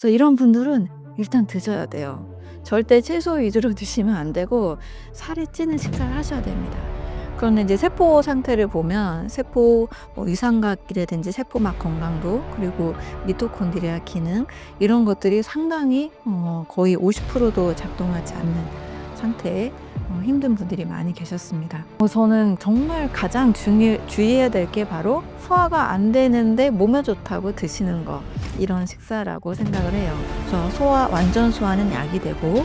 그래서 이런 분들은 일단 드셔야 돼요. 절대 채소 위주로 드시면 안 되고 살이 찌는 식사를 하셔야 됩니다. 그런데 이제 세포 상태를 보면 세포 위상각이라든지 세포막 건강도 그리고 미토콘드리아 기능 이런 것들이 상당히 거의 50%도 작동하지 않는 상태에 힘든 분들이 많이 계셨습니다. 저는 정말 가장 주의해야 될 게 바로 소화가 안 되는데 몸에 좋다고 드시는 거 이런 식사라고 생각을 해요. 그래서 완전 소화는 약이 되고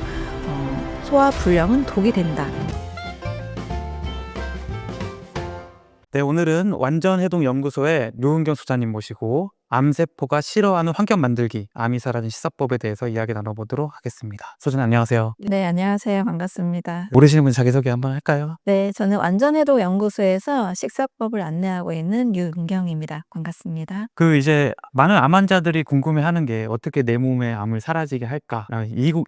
소화 불량은 독이 된다. 네, 오늘은 완전해동연구소의 류은경 소장님 모시고 암세포가 싫어하는 환경 만들기, 암이 사라진 식사법에 대해서 이야기 나눠보도록 하겠습니다. 소장님 안녕하세요. 네, 안녕하세요. 반갑습니다. 모르시는 분 자기소개 한번 할까요? 네, 저는 완전해독 연구소에서 식사법을 안내하고 있는 유은경입니다. 반갑습니다. 이제 많은 암 환자들이 궁금해하는 게 어떻게 내 몸에 암을 사라지게 할까?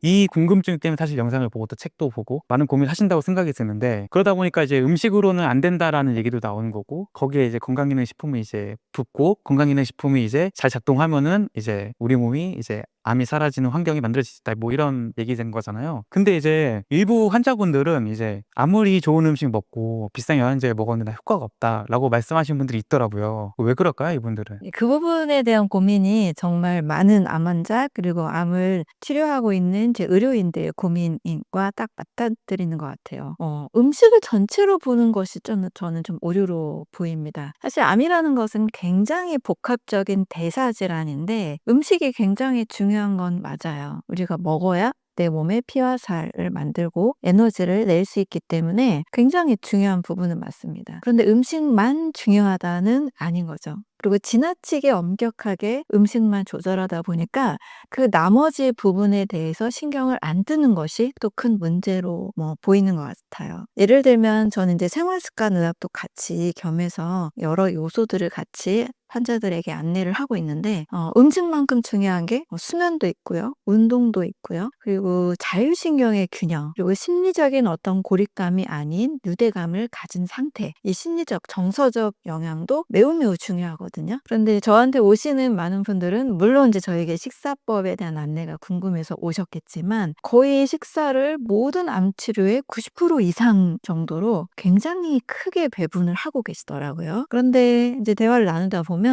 이 궁금증 때문에 사실 영상을 보고 또 책도 보고 많은 고민을 하신다고 생각이 드는데, 그러다 보니까 이제 음식으로는 안 된다라는 얘기도 나오는 거고, 거기에 이제 건강기능식품이 이제 붙고, 건강기능식품이 이제 잘 작동하면은 이제 우리 몸이 이제 암이 사라지는 환경이 만들어질 수 있다, 뭐 이런 얘기 된 거잖아요. 근데 이제 일부 환자분들은 이제 아무리 좋은 음식 먹고 비싼 영양제 먹었는데 효과가 없다라고 말씀하시는 분들이 있더라고요. 왜 그럴까요, 이분들은? 그 부분에 대한 고민이 정말 많은 암 환자 그리고 암을 치료하고 있는 제 의료인들의 고민과 딱 맞닥뜨리는 것 같아요. 음식을 전체로 보는 것이 저는 좀 오류로 보입니다. 사실 암이라는 것은 굉장히 복합적인 대사질환인데 음식이 굉장히 중요한 건 맞아요. 우리가 먹어야 내 몸에 피와 살을 만들고 에너지를 낼 수 있기 때문에 굉장히 중요한 부분은 맞습니다. 그런데 음식만 중요하다는 아닌 거죠. 그리고 지나치게 엄격하게 음식만 조절하다 보니까 그 나머지 부분에 대해서 신경을 안 뜨는 것이 또 큰 문제로 보이는 것 같아요. 예를 들면 저는 이제 생활습관의학도 같이 겸해서 여러 요소들을 같이 환자들에게 안내를 하고 있는데 음식만큼 중요한 게 수면도 있고요. 운동도 있고요. 그리고 자율신경의 균형 그리고 심리적인 어떤 고립감이 아닌 유대감을 가진 상태 이 심리적 정서적 영향도 매우 중요하거든요. 그런데 저한테 오시는 많은 분들은 물론 이제 저에게 식사법에 대한 안내가 궁금해서 오셨겠지만 거의 식사를 모든 암 치료의 90% 이상 정도로 굉장히 크게 배분을 하고 계시더라고요. 그런데 이제 대화를 나누다 보면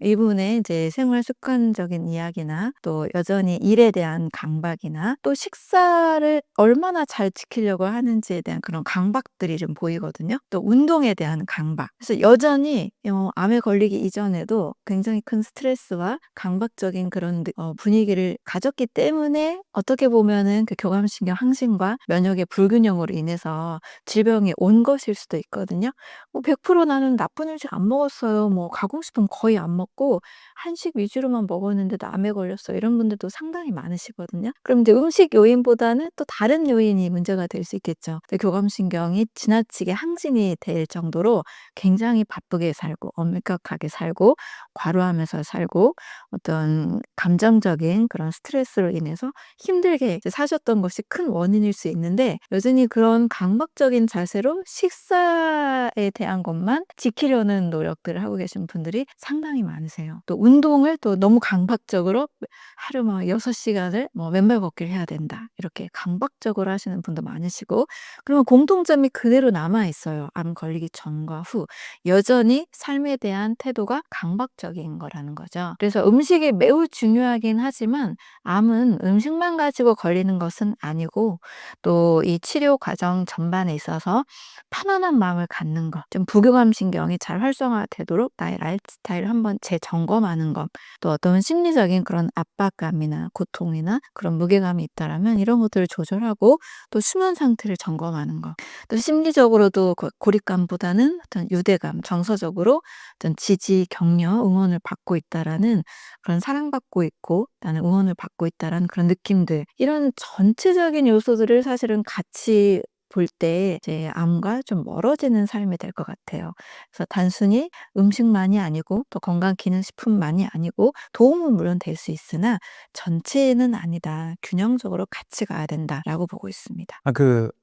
이분의 이제 생활 습관적인 이야기나 또 여전히 일에 대한 강박이나 또 식사를 얼마나 잘 지키려고 하는지에 대한 그런 강박들이 좀 보이거든요. 또 운동에 대한 강박. 그래서 여전히 암에 걸리기 이전에도 굉장히 큰 스트레스와 강박적인 그런 분위기를 가졌기 때문에 어떻게 보면은 그 교감신경 항진과 면역의 불균형으로 인해서 질병이 온 것일 수도 있거든요. 100% 나는 나쁜 음식 안 먹었어요. 가공식품 거의 안 먹고 한식 위주로만 먹었는데도 암에 걸렸어. 이런 분들도 상당히 많으시거든요. 그럼 이제 음식 요인보다는 또 다른 요인이 문제가 될 수 있겠죠. 교감신경이 지나치게 항진이 될 정도로 굉장히 바쁘게 살고 엄격하게 살고 과로하면서 살고 어떤 감정적인 그런 스트레스로 인해서 힘들게 이제 사셨던 것이 큰 원인일 수 있는데 여전히 그런 강박적인 자세로 식사에 대한 것만 지키려는 노력들을 하고 계신 분들이 상당히 많으세요. 또 운동을 또 너무 강박적으로 하루 6시간을 맨발 걷기를 해야 된다. 이렇게 강박적으로 하시는 분도 많으시고 그러면 공통점이 그대로 남아 있어요. 암 걸리기 전과 후. 여전히 삶에 대한 태도가 강박적인 거라는 거죠. 그래서 음식이 매우 중요하긴 하지만 암은 음식만 가지고 걸리는 것은 아니고 또 이 치료 과정 전반에 있어서 편안한 마음을 갖는 것, 좀 부교감 신경이 잘 활성화되도록 나의 라이프 스타일을 한번 재점검하는 것, 또 어떤 심리적인 그런 압박감이나 고통이나 그런 무게감이 있다라면 이런 것들을 조절하고 또 수면 상태를 점검하는 것, 또 심리적으로도 고립감보다는 어떤 유대감, 정서적으로 어떤 지지, 격려, 응원을 받고 있다라는 그런 사랑받고 있고 나는 응원을 받고 있다라는 그런 느낌들 이런 전체적인 요소들을 사실은 같이 볼 때 이제 암과 좀 멀어지는 삶이 될 것 같아요. 그래서 단순히 음식만이 아니고 또 건강기능식품만이 아니고 도움은 물론 될 수 있으나 '전체는 아니다. 균형적으로 같이 가야 된다.'라고 보고 있습니다.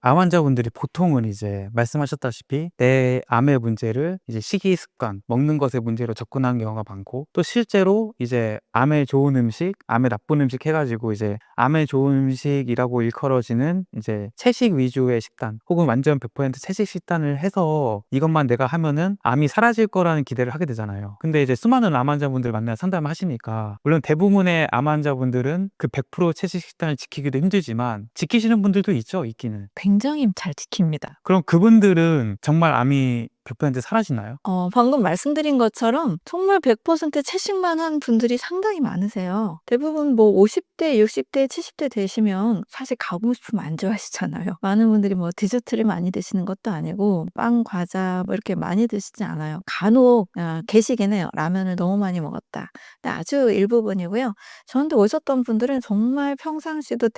암 환자분들이 보통은 이제 말씀하셨다시피 내 암의 문제를 이제 식이 습관, 먹는 것의 문제로 접근하는 경우가 많고, 또 실제로 이제 암에 좋은 음식, 암에 나쁜 음식 해 가지고 이제 암에 좋은 음식이라고 일컬어지는 이제 채식 위주의 식단 혹은 완전 100% 채식 식단을 해서 이것만 내가 하면은 암이 사라질 거라는 기대를 하게 되잖아요. 근데 이제 수많은 암 환자분들 만나 상담을 하시니까, 물론 대부분의 암 환자분들은 그 100% 채식 식단을 지키기도 힘들지만 지키시는 분들도 있죠, 있기는. 굉장히 잘 지킵니다. 그럼 그분들은 정말 암이 100% 사라지나요? 방금 말씀드린 것처럼 정말 100% 채식만 한 분들이 상당히 많으세요. 대부분 뭐 50대, 60대, 70대 되시면 사실 가공식품 안 좋아하시잖아요. 많은 분들이 뭐 디저트를 많이 드시는 것도 아니고 빵, 과자 뭐 이렇게 많이 드시지 않아요. 간혹 계시긴 해요. 라면을 너무 많이 먹었다. 근데 아주 일부분이고요. 저한테 오셨던 분들은 정말 평상시도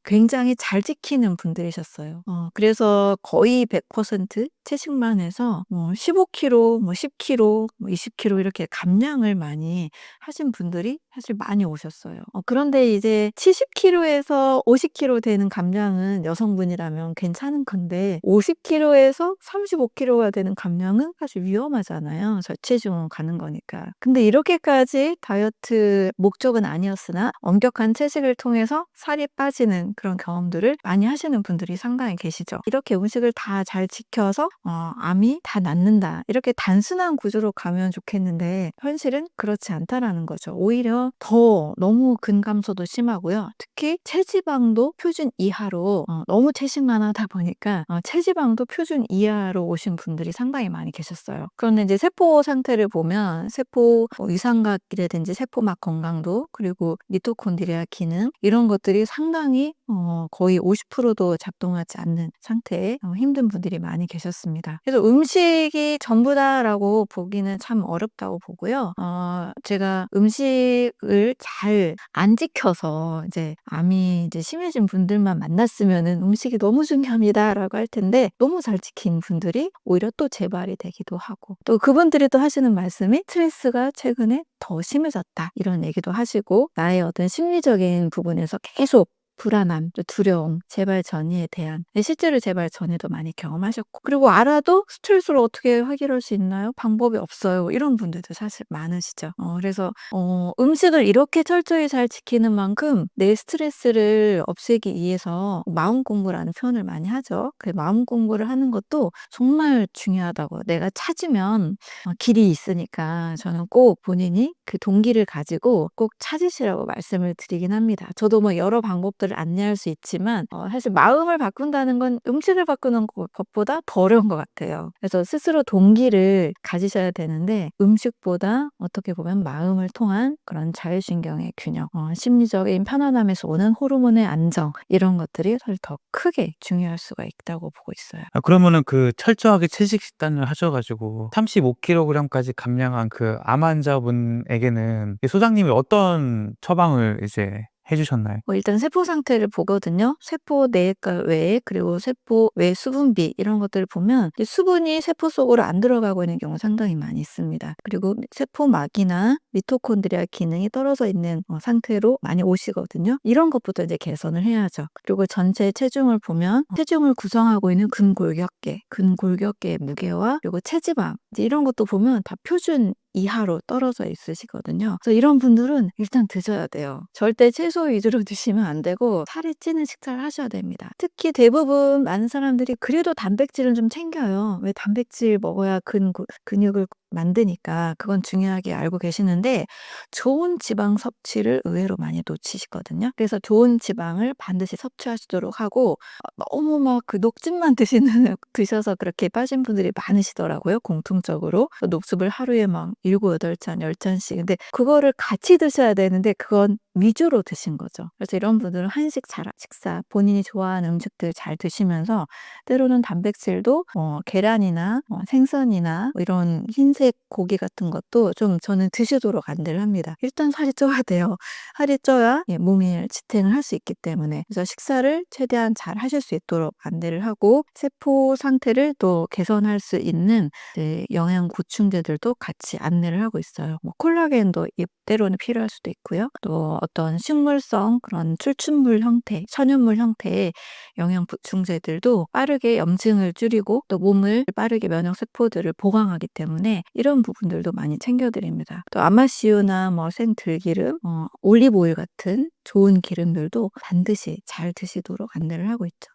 굉장히 잘 지키는 분들이셨어요. 그래서 거의 100% 채식만 해서 15kg, 10kg, 20kg 이렇게 감량을 많이 하신 분들이 사실 많이 오셨어요. 그런데 이제 70kg에서 50kg 되는 감량은 여성분이라면 괜찮은 건데 50kg에서 35kg가 되는 감량은 사실 위험하잖아요. 저체중 가는 거니까. 근데 이렇게까지 다이어트 목적은 아니었으나 엄격한 채식을 통해서 살이 빠지는 그런 경험들을 많이 하시는 분들이 상당히 계시죠. 이렇게 음식을 다 잘 지켜서 암이 다 낫는다. 이렇게 단순한 구조로 가면 좋겠는데 현실은 그렇지 않다라는 거죠. 오히려 더 너무 근감소도 심하고요. 특히 체지방도 표준 이하로 너무 채식만 하다 보니까 체지방도 표준 이하로 오신 분들이 상당히 많이 계셨어요. 그런데 이제 세포 상태를 보면 세포 위상각이라든지 세포막 건강도 그리고 미토콘드리아 기능 이런 것들이 상당히 거의 50%도 작동하지 않는 상태에 힘든 분들이 많이 계셨습니다. 그래서 음식이 전부다라고 보기는 참 어렵다고 보고요. 제가 음식을 잘 안 지켜서 이제 암이 이제 심해진 분들만 만났으면은 음식이 너무 중요합니다라고 할 텐데 너무 잘 지킨 분들이 오히려 또 재발이 되기도 하고 또 그분들이 또 하시는 말씀이 스트레스가 최근에 더 심해졌다 이런 얘기도 하시고 나의 어떤 심리적인 부분에서 계속 불안함, 또 두려움, 재발 전이에 대한 실제로 재발 전에도 많이 경험하셨고 그리고 알아도 스트레스를 어떻게 해결할 수 있나요? 방법이 없어요. 이런 분들도 사실 많으시죠. 그래서 음식을 이렇게 철저히 잘 지키는 만큼 내 스트레스를 없애기 위해서 마음 공부라는 표현을 많이 하죠. 그 마음 공부를 하는 것도 정말 중요하다고. 내가 찾으면 길이 있으니까 저는 꼭 본인이 그 동기를 가지고 꼭 찾으시라고 말씀을 드리긴 합니다. 저도 뭐 여러 방법들을 안내할 수 있지만 사실 마음을 바꾼다는 건 음식을 바꾸는 것보다 더 어려운 것 같아요. 그래서 스스로 동기를 가지셔야 되는데 음식보다 어떻게 보면 마음을 통한 그런 자율신경의 균형, 심리적인 편안함에서 오는 호르몬의 안정 이런 것들이 사실 더 크게 중요할 수가 있다고 보고 있어요. 그러면은 철저하게 채식 식단을 하셔 가지고 35kg까지 감량한 암 환자분에게는 소장님이 어떤 처방을 이제 해 주셨나요? 일단 세포 상태를 보거든요. 세포 내과 외에 그리고 세포 외 수분비 이런 것들을 보면 수분이 세포 속으로 안 들어가고 있는 경우 상당히 많이 있습니다. 그리고 세포막이나 미토콘드리아 기능이 떨어져 있는 상태로 많이 오시거든요. 이런 것부터 이제 개선을 해야죠. 그리고 전체 체중을 보면 체중을 구성하고 있는 근골격계의 무게와 그리고 체지방 이런 것도 보면 다 표준 이하로 떨어져 있으시거든요. 그래서 이런 분들은 일단 드셔야 돼요. 절대 채소 위주로 드시면 안 되고 살이 찌는 식사를 하셔야 됩니다. 특히 대부분 많은 사람들이 그래도 단백질은 좀 챙겨요. 왜 단백질 먹어야 근육을 만드니까 그건 중요하게 알고 계시는데 좋은 지방 섭취를 의외로 많이 놓치시거든요. 그래서 좋은 지방을 반드시 섭취하시도록 하고 너무 막 그 녹즙만 드셔서 그렇게 빠진 분들이 많으시더라고요. 공통적으로. 녹즙을 하루에 막 7, 8잔, 10잔씩. 근데 그거를 같이 드셔야 되는데 그건 위주로 드신 거죠. 그래서 이런 분들은 한식 식사 본인이 좋아하는 음식들 잘 드시면서 때로는 단백질도 계란이나 생선이나 뭐 이런 흰색 고기 같은 것도 좀 저는 드시도록 안내를 합니다. 일단 살이 쪄야 돼요. 살이 쪄야 몸이 지탱을 할 수 있기 때문에. 그래서 식사를 최대한 잘 하실 수 있도록 안내를 하고 세포 상태를 또 개선할 수 있는 영양 보충제들도 같이 안내를 하고 있어요. 뭐 콜라겐도 때로는 필요할 수도 있고요. 또 어떤 식물성 그런 출춘물 형태, 천연물 형태의 영양 보충제들도 빠르게 염증을 줄이고 또 몸을 빠르게 면역 세포들을 보강하기 때문에 이런 부분들도 많이 챙겨드립니다. 또 아마씨유나 뭐 생들기름, 올리브 오일 같은 좋은 기름들도 반드시 잘 드시도록 안내를 하고 있죠.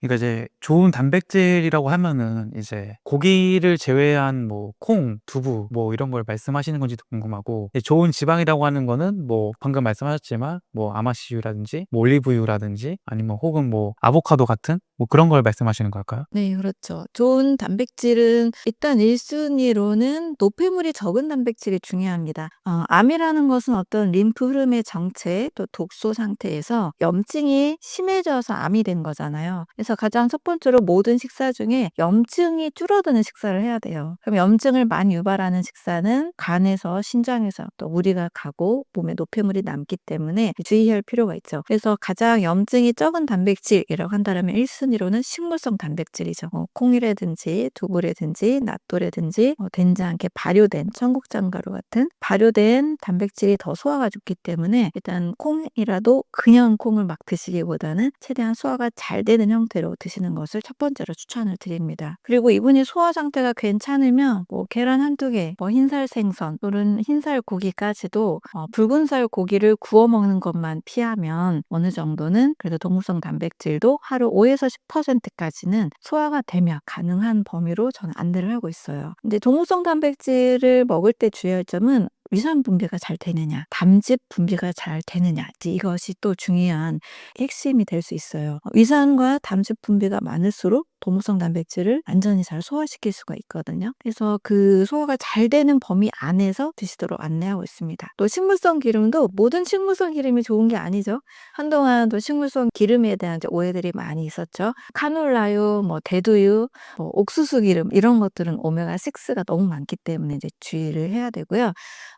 그러니까 이제 좋은 단백질이라고 하면은 이제 고기를 제외한 뭐 콩, 두부 뭐 이런 걸 말씀하시는 건지도 궁금하고, 좋은 지방이라고 하는 거는 뭐 방금 말씀하셨지만 뭐 아마씨유라든지 뭐 올리브유라든지 아니면 혹은 뭐 아보카도 같은 뭐 그런 걸 말씀하시는 걸까요? 네, 그렇죠. 좋은 단백질은 일단 1순위로는 노폐물이 적은 단백질이 중요합니다. 암이라는 것은 어떤 림프 흐름의 정체 또 독소 상태에서 염증이 심해져서 암이 된 거잖아요. 그래서 가장 첫 번째로 모든 식사 중에 염증이 줄어드는 식사를 해야 돼요. 그럼 염증을 많이 유발하는 식사는 간에서 신장에서 또 무리가 가고 몸에 노폐물이 남기 때문에 주의할 필요가 있죠. 그래서 가장 염증이 적은 단백질이라고 한다면 1순위로는 식물성 단백질이죠. 콩이라든지 두부라든지 낫또라든지 된장에 발효된 청국장가루 같은 발효된 단백질이 더 소화가 좋기 때문에 일단 콩이라도 그냥 콩을 막 드시기보다는 최대한 소화가 잘 되는 형태로 드시는 것을 첫 번째로 추천을 드립니다. 그리고 이분이 소화 상태가 괜찮으면 뭐 계란 한두 개, 뭐 흰살 생선 또는 흰살 고기까지도 붉은살 고기를 구워 먹는 것만 피하면 어느 정도는 그래도 동물성 단백질도 하루 5에서 10%까지는 소화가 되면 가능한 범위로 저는 안내를 하고 있어요. 근데 동물성 단백질을 먹을 때 주의할 점은 위산 분비가 잘 되느냐, 담즙 분비가 잘 되느냐, 이것이 또 중요한 핵심이 될 수 있어요. 위산과 담즙 분비가 많을수록 동물성 단백질을 완전히 잘 소화시킬 수가 있거든요. 그래서 그 소화가 잘 되는 범위 안에서 드시도록 안내하고 있습니다. 또 식물성 기름도 모든 식물성 기름이 좋은 게 아니죠. 한동안 또 식물성 기름에 대한 오해들이 많이 있었죠. 카놀라유, 뭐 대두유, 뭐 옥수수 기름 이런 것들은 오메가6가 너무 많기 때문에 이제 주의를 해야 되고요.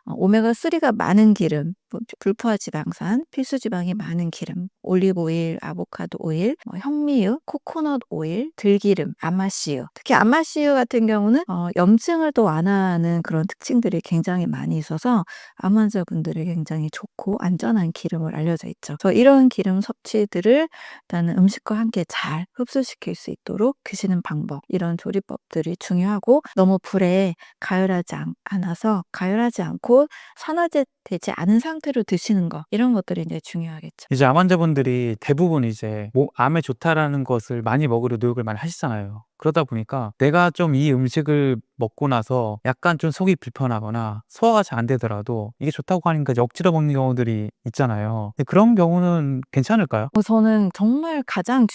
오메가3가 많은 기름, 불포화 지방산, 필수 지방이 많은 기름, 올리브 오일, 아보카도 오일, 현미유, 코코넛 오일, 들기름, 아마씨유. 특히 아마씨유 같은 경우는 염증을 또 완화하는 그런 특징들이 굉장히 많이 있어서 암 환자분들이 굉장히 좋고 안전한 기름을 알려져 있죠. 그래서 이런 기름 섭취들을 일단은 음식과 함께 잘 흡수시킬 수 있도록 드시는 방법, 이런 조리법들이 중요하고 너무 불에 가열하지 않아서 가열하지 않고 산화제 되지 않은 상태로 드시는 거 이런 것들이 이제 중요하겠죠. 이제 암 환자분들이 대부분 이제 암에 좋다라는 것을 많이 먹으려 노력을 많이 하시잖아요. 그러다 보니까 내가 좀 이 음식을 먹고 나서 약간 좀 속이 불편하거나 소화가 잘 안 되더라도 이게 좋다고 하니까 이제 억지로 먹는 경우들이 있잖아요. 근데 그런 경우는 괜찮을까요? 저는 정말 가장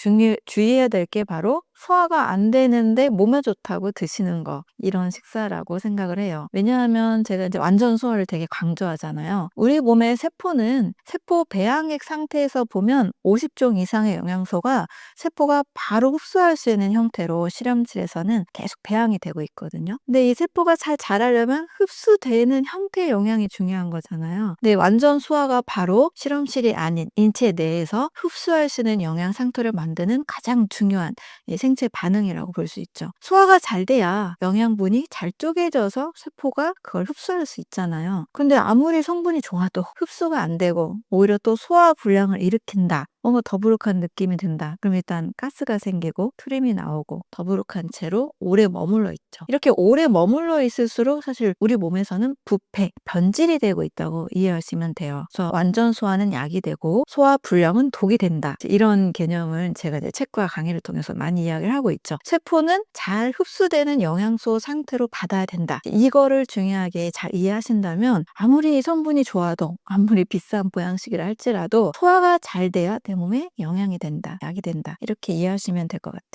주의해야 될 게 바로 소화가 안 되는데 몸에 좋다고 드시는 거, 이런 식사라고 생각을 해요. 왜냐하면 제가 이제 완전 소화를 되게 강조하잖아요. 우리 몸의 세포는 세포 배양액 상태에서 보면 50종 이상의 영양소가 세포가 바로 흡수할 수 있는 형태로 실험실에서는 계속 배양이 되고 있거든요. 근데 이 세포가 잘 자라려면 흡수되는 형태의 영양이 중요한 거잖아요. 근데 완전 소화가 바로 실험실이 아닌 인체 내에서 흡수할 수 있는 영양 상태를 만드는 가장 중요한 생체 반응이라고 볼 수 있죠. 소화가 잘 돼야 영양분이 잘 쪼개져서 세포가 그걸 흡수할 수 있잖아요. 근데 아무리 성분이 좋아도 흡수가 안 되고 오히려 또 소화 불량을 일으킨다, 뭔가 더부룩한 느낌이 든다, 그럼 일단 가스가 생기고 트림이 나오고 더부룩한 채로 오래 머물러 있죠. 이렇게 오래 머물러 있을수록 사실 우리 몸에서는 부패, 변질이 되고 있다고 이해하시면 돼요. 그래서 완전 소화는 약이 되고 소화 불량은 독이 된다, 이런 개념을 제가 이제 책과 강의를 통해서 많이 이야기를 하고 있죠. 세포는 잘 흡수되는 영양소 상태로 받아야 된다, 이거를 중요하게 잘 이해하신다면 아무리 성분이 좋아도 아무리 비싼 보양식이라 할지라도 소화가 잘 돼야 내 몸에 영양이 된다, 약이 된다, 이렇게 이해하시면 될 것 같아요.